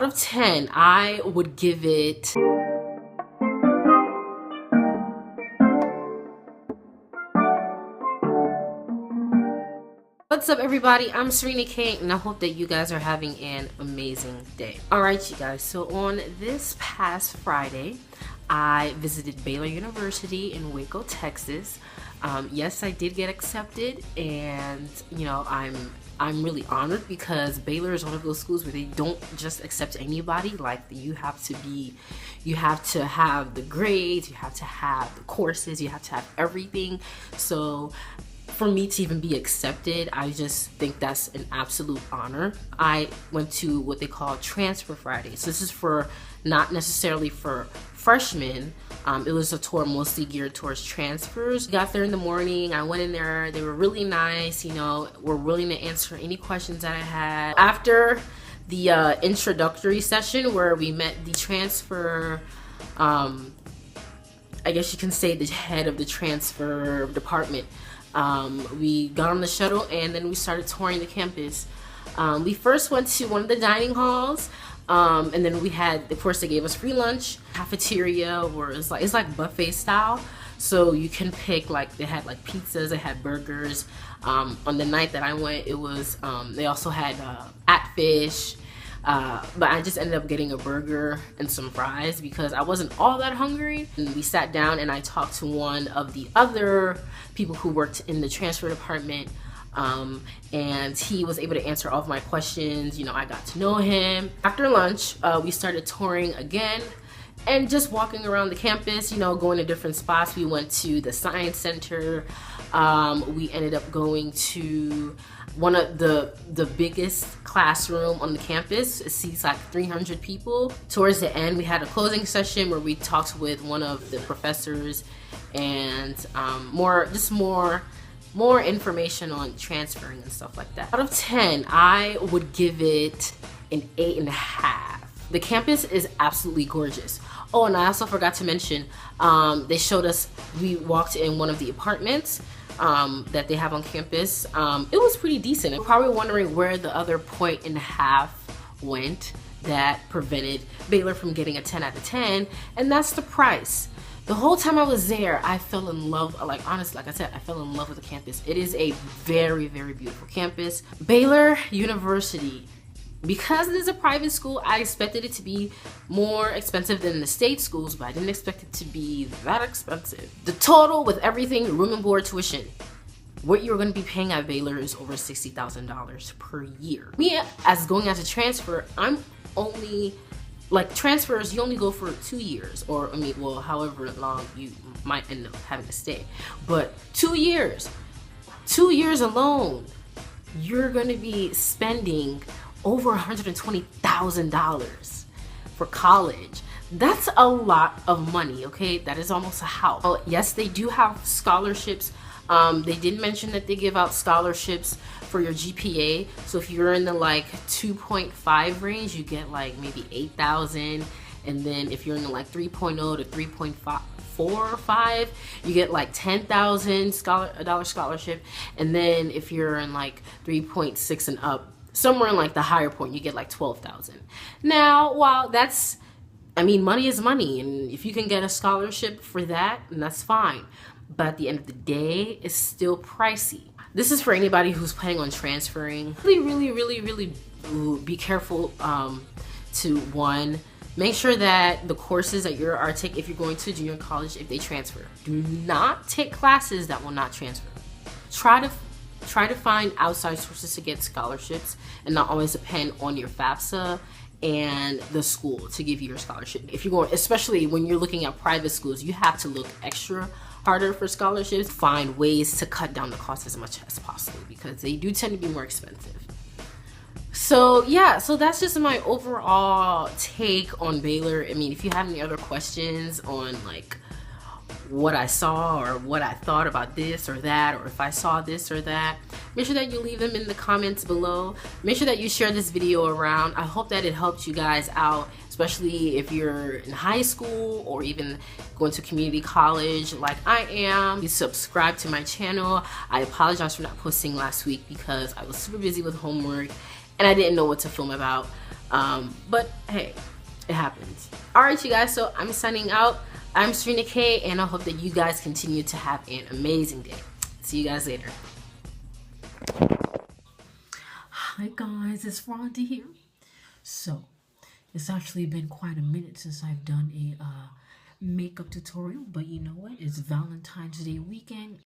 Out of 10, I would give it... What's up, everybody? I'm Serena K, and I hope that you guys are having an amazing day. Alright, you guys, so on this past Friday, I visited Baylor University in Waco, Texas. Yes, I did get accepted, and you know, I'm really honored because Baylor is one of those schools where they don't just accept anybody. Like, you have to have the grades, you have to have the courses, you have to have everything. So for me to even be accepted, I just think that's an absolute honor. I went to what they call Transfer Friday. So this is for not necessarily for freshmen. It was a tour mostly geared towards transfers. Got there in the morning, I went in there, they were really nice, you know, were willing to answer any questions that I had. After the introductory session where we met the transfer, I guess you can say the head of the transfer department, we got on the shuttle and then we started touring the campus. We first went to one of the dining halls, and then we had, of course, they gave us free lunch, cafeteria, where it's like buffet style. So you can pick, like, they had like pizzas, they had burgers. On the night that I went, it was they also had atfish. But I just ended up getting a burger and some fries because I wasn't all that hungry. And we sat down and I talked to one of the other people who worked in the transfer department, and he was able to answer all of my questions. You know, I got to know him. After lunch, we started touring again and just walking around the campus, you know, going to different spots. We went to the Science Center. We ended up going to one of the biggest classroom on the campus. It seats like 300 people. Towards the end, we had a closing session where we talked with one of the professors and more information on transferring and stuff like that. Out of 10, I would give it an 8.5. The campus is absolutely gorgeous. Oh, and I also forgot to mention, they showed us, we walked in one of the apartments that they have on campus. It was pretty decent. I'm probably wondering where the other 1.5 went that prevented Baylor from getting a 10 out of 10, and that's the price. The whole time I was there, I fell in love, like, honestly, like I said, I fell in love with the campus. It is a very, very beautiful campus. Baylor University, because it is a private school, I expected it to be more expensive than the state schools, but I didn't expect it to be that expensive. The total with everything, room and board, tuition, what you're going to be paying at Baylor is over $60,000 per year. Me, as going as a transfer, I'm only, like, transfers, you only go for 2 years, or I mean, well, however long you might end up having to stay. But 2 years alone, you're going to be spending over $120,000 for college. That's a lot of money, okay? That is almost a house. Well, yes, they do have scholarships. They did mention that they give out scholarships for your GPA. So if you're in the like 2.5 range, you get like maybe $8,000. And then if you're in the like 3.0 to 3.4 or 5, you get like $10,000 scholarship. And then if you're in like 3.6 and up, somewhere in like the higher point, you get like 12,000. Now, while that's, I mean, money is money, and if you can get a scholarship for that, then that's fine. But at the end of the day, it's still pricey. This is for anybody who's planning on transferring. Really be careful to, one, make sure that the courses that you're taking, if you're going to junior college, if they transfer, do not take classes that will not transfer. Try to find outside sources to get scholarships and not always depend on your FAFSA and the school to give you your scholarship. If you're going, especially when you're looking at private schools, you have to look extra harder for scholarships. Find ways to cut down the cost as much as possible because they do tend to be more expensive. So yeah, so that's just my overall take on Baylor. I mean, if you have any other questions on like what I saw or what I thought about this or that, or if I saw this or that, make sure that you leave them in the comments below. Make sure that you share this video around. I hope that it helped you guys out, especially if you're in high school or even going to community college like I am. You subscribe to my channel. I apologize for not posting last week because I was super busy with homework and I didn't know what to film about. But hey, it happens. All right, you guys. So I'm signing out. I'm Serena K, and I hope that you guys continue to have an amazing day. See you guys later. Hi guys, it's Rhonda here. So it's actually been quite a minute since I've done a makeup tutorial, but you know what? It's Valentine's Day weekend.